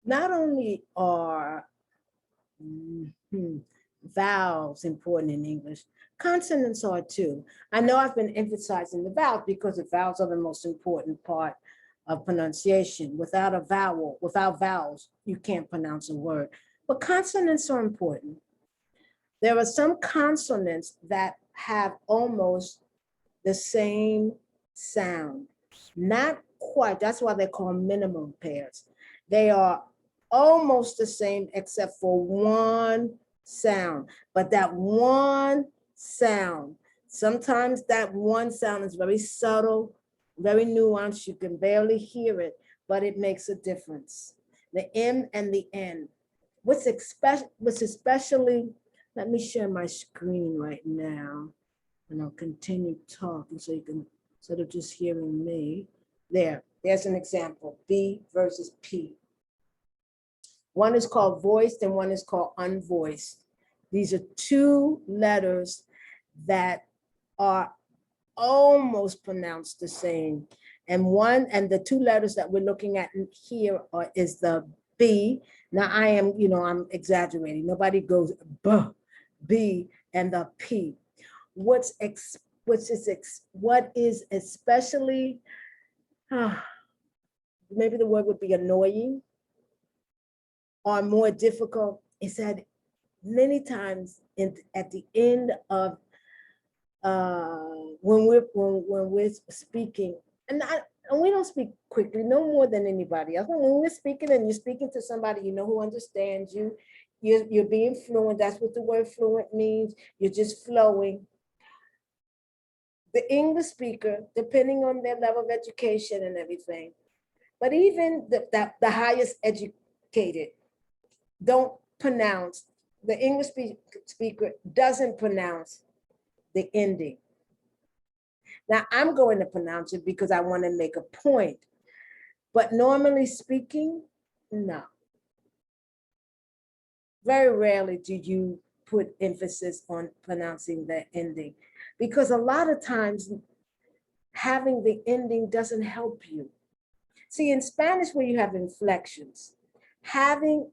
Not only are mhm, vowels important in English, consonants are too. I know I've been emphasizing the vowels because the vowels are the most important part of pronunciation. Without a vowel, without vowels, you can't pronounce a word. But consonants are important. There are some consonants that have almost the same sound. Not quite, that's why they're called minimum pairs. They are almost the same except for one sound. But that one sound, sometimes that one sound is very subtle, very nuanced. You can barely hear it, but it makes a difference. The M and the N. What's especially, let me share my screen right now and I'll continue talking so you can, instead of just hearing me. There's an example, B versus P. One is called voiced and one is called unvoiced. These are two letters that are almost pronounced the same. And the two letters that we're looking at here is the B. Now I am, I'm exaggerating. Nobody goes B, B, and the P. What is especially, maybe the word would be annoying or more difficult, is that many times at the end of when we're speaking, and we don't speak quickly, no more than anybody else. When we're speaking and you're speaking to somebody who understands you, you're being fluent. That's what the word fluent means. You're just flowing. The English speaker, depending on their level of education and everything, but even the highest educated don't pronounce, the English speaker doesn't pronounce the ending. Now I'm going to pronounce it because I want to make a point, but normally speaking, no. Very rarely do you put emphasis on pronouncing the ending, because a lot of times having the ending doesn't help you. See, in Spanish, where you have inflections,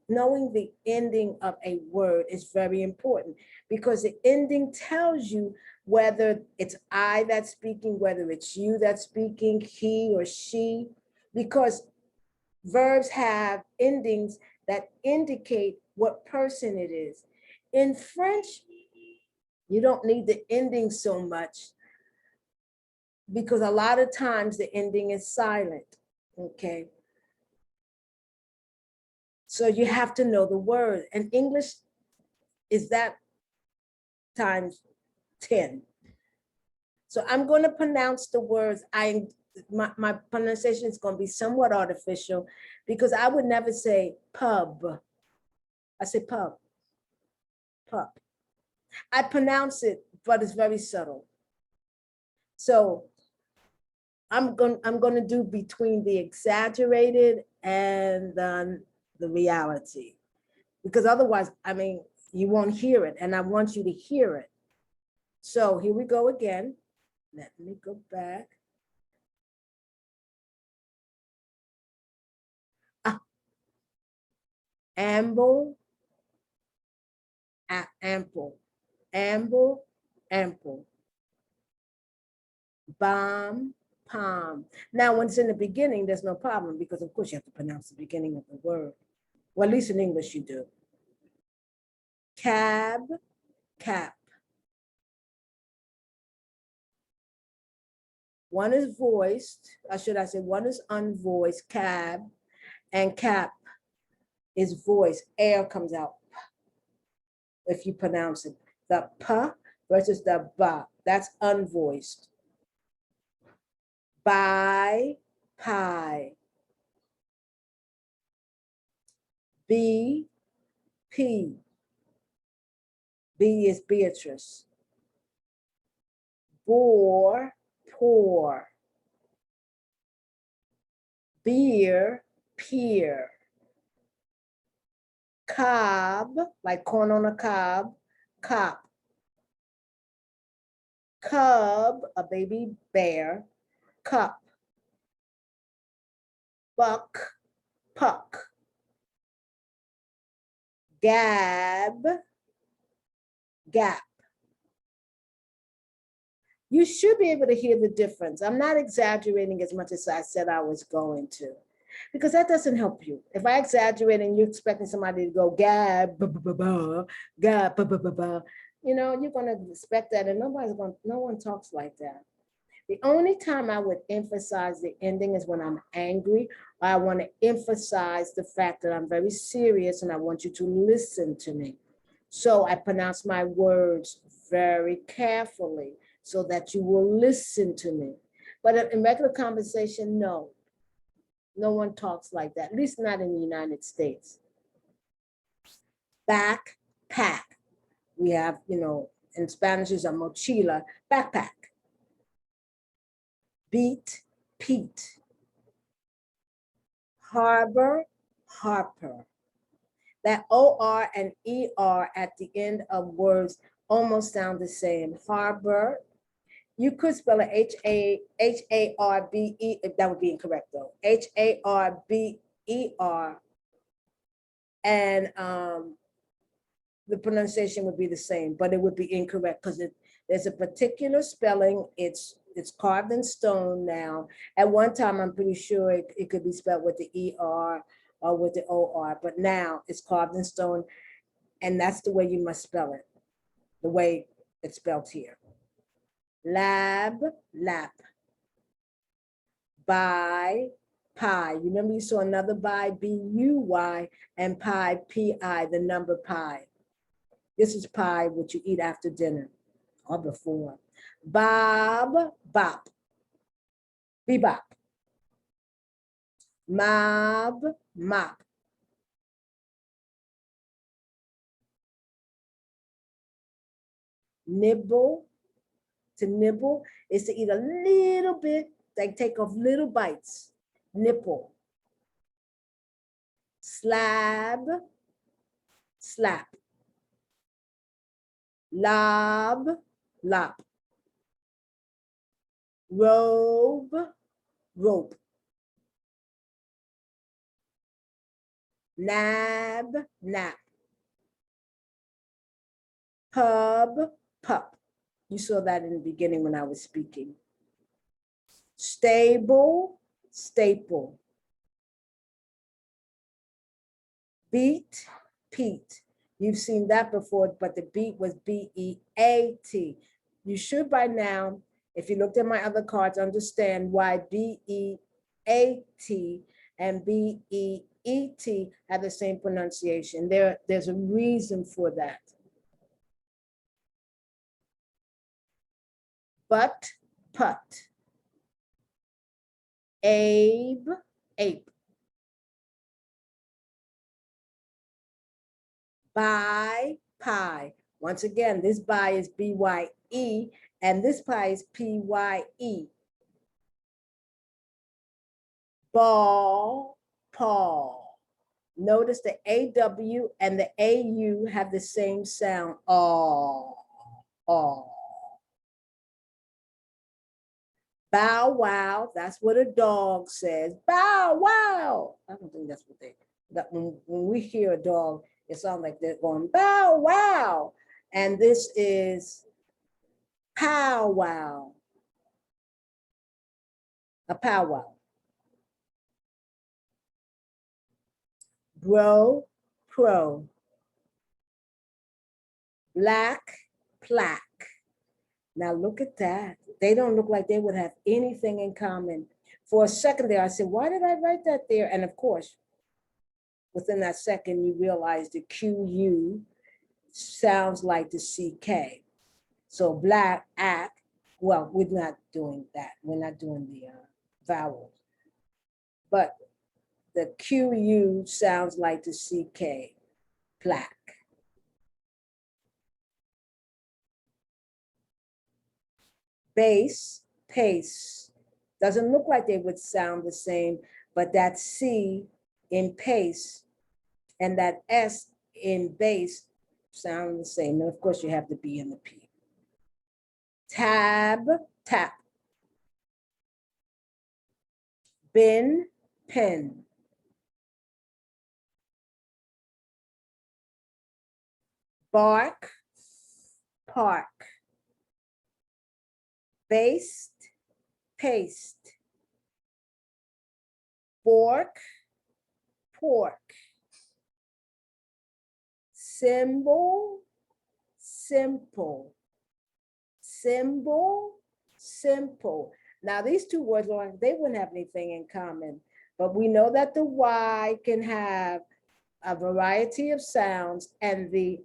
knowing the ending of a word is very important, because the ending tells you whether it's I that's speaking, whether it's you that's speaking, he or she, because verbs have endings that indicate what person it is. In French, you don't need the ending so much because a lot of times the ending is silent, okay? So you have to know the word, and English is that times 10. So I'm going to pronounce the words. My pronunciation is going to be somewhat artificial because I would never say pub. I say pub, pub. I pronounce it, but it's very subtle. So I'm going to do between the exaggerated and the reality, because otherwise, I mean, you won't hear it, and I want you to hear it. So here we go again. Let me go back. Amble, ample, amble, ample. Bomb, palm. Now, when it's in the beginning, there's no problem because, of course, you have to pronounce the beginning of the word. Well, at least in English, you do. Cab, cap. One is voiced, or should I say, one is unvoiced, cab, and cap is voiced. Air comes out if you pronounce it. The p versus the ba, that's unvoiced. Buy, pie. B, P. B is Beatrice. Bore, pour. Beer, peer. Cob, like corn on a cob, cop. Cub, a baby bear, cup. Buck, puck. gab, gap. You should be able to hear the difference. I'm not exaggerating as much as I said I was going to, because that doesn't help you. If I exaggerate and you're expecting somebody to go gab, gab, you know, you're going to expect that, and no one talks like that. The only time I would emphasize the ending is when I'm angry, or I want to emphasize the fact that I'm very serious and I want you to listen to me. So I pronounce my words very carefully so that you will listen to me. But in regular conversation, no. No one talks like that, at least not in the United States. Backpack. We have, you know, in Spanish is a mochila, backpack. Beat, Pete. Harbor, Harper. That OR and ER at the end of words almost sound the same. Harbor, you could spell it H-A-R-B-E, that would be incorrect though. H-A-R-B-E-R. And the pronunciation would be the same, but it would be incorrect because there's a particular spelling. It's carved in stone now. At one time, I'm pretty sure it could be spelled with the ER or with the OR, but now it's carved in stone, and that's the way you must spell it, the way it's spelled here. Lab, lap. Buy, pie. You remember you saw another buy, B-U-Y, and pie, P-I, the number pi. This is pie, what you eat after dinner or before. Bob, bop. Bebop. Mob, mop. Nibble, to nibble is to eat a little bit, like take off little bites. Nipple. Slab, slap. Lob, lop. Robe, rope. Nab, nap. Pub, pup. You saw that in the beginning when I was speaking. Stable, staple. Beat, Pete. You've seen that before, but the beat was B-E-A-T. You should by now, if you looked at my other cards, understand why B-E-A-T and B-E-E-T have the same pronunciation. There's a reason for that. But, put. Abe, ape. Buy, pie. Once again, this buy is B-Y-E, and this pie is P-Y-E. Ball, paw. Notice the A-W and the A-U have the same sound. Aw, aw. Bow wow, that's what a dog says. Bow wow. I don't think that's what when we hear a dog, it sounds like they're going bow wow. And this is pow wow. A powwow. Bro, pro. Black, plaque. Now look at that. They don't look like they would have anything in common. For a second there, I said, why did I write that there? And of course, within that second, you realize the QU sounds like the CK. So black, act, well, we're not doing that. We're not doing the vowels. But the QU sounds like the CK, plaque. Base, pace. Doesn't look like they would sound the same, but that C in pace and that S in base sound the same. And of course, you have the B and the P. Tab, tap. Bin, pen. bark, park, baste, paste, fork, pork, symbol, simple, symbol, simple. Now these two words, they wouldn't have anything in common, but we know that the Y can have a variety of sounds, and the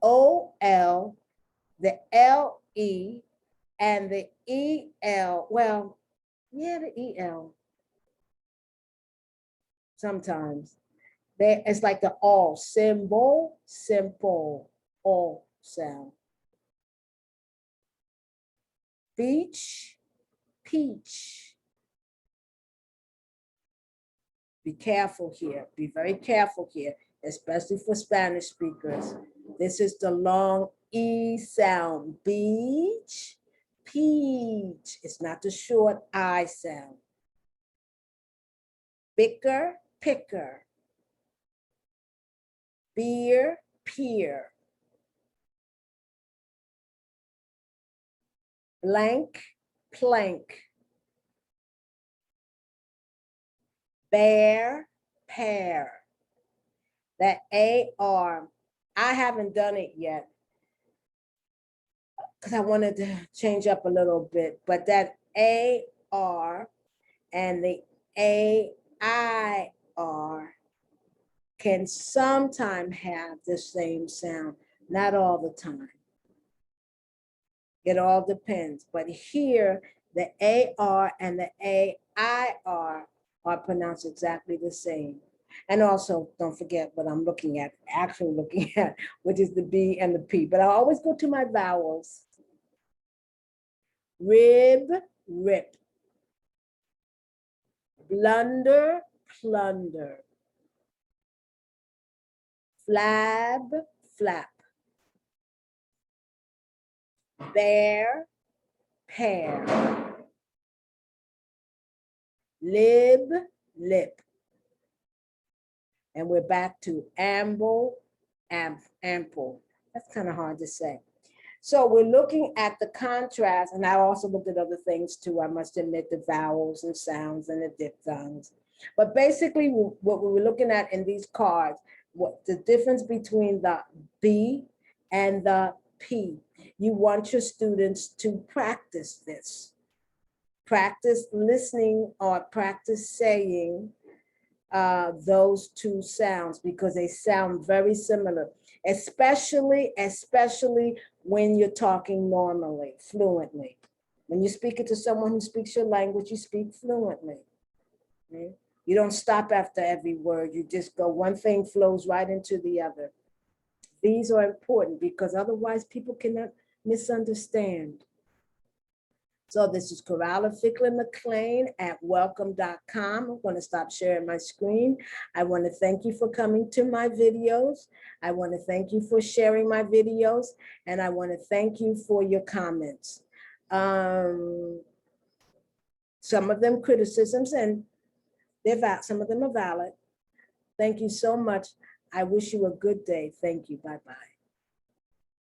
OL, the LE, and the EL, well, yeah, the EL, sometimes. It's like the all, symbol, simple, all sound. Beach, peach. Be careful here, be very careful here, especially for Spanish speakers. This is the long E sound, beach, peach. It's not the short I sound. Bicker, picker. Beer, peer. Blank, plank. Bear, pear. That AR, I haven't done it yet because I wanted to change up a little bit, but that AR and the AIR can sometimes have the same sound, not all the time. It all depends, but here the AR and the AIR are pronounced exactly the same. And also, don't forget what I'm looking at, actually looking at, which is the B and the P. But I always go to my vowels. Rib, rip. Blunder, plunder. Flab, flap. Bear, pear. Lib, lip. And we're back to amble, ample. That's kind of hard to say. So we're looking at the contrast, and I also looked at other things too, I must admit, the vowels and sounds and the diphthongs. But basically what we were looking at in these cards, what the difference between the B and the P. You want your students to practice this. Practice listening or practice saying those two sounds because they sound very similar, especially when you're talking normally, fluently. When you're speaking to someone who speaks your language, you speak fluently. Okay? You don't stop after every word. You just go, one thing flows right into the other. These are important because otherwise people cannot misunderstand. So this is Coralla Fickler McLean at welcome.com. I'm going to stop sharing my screen. I want to thank you for coming to my videos. I want to thank you for sharing my videos. And I want to thank you for your comments. Some of them criticisms, and some of them are valid. Thank you so much. I wish you a good day. Thank you. Bye-bye.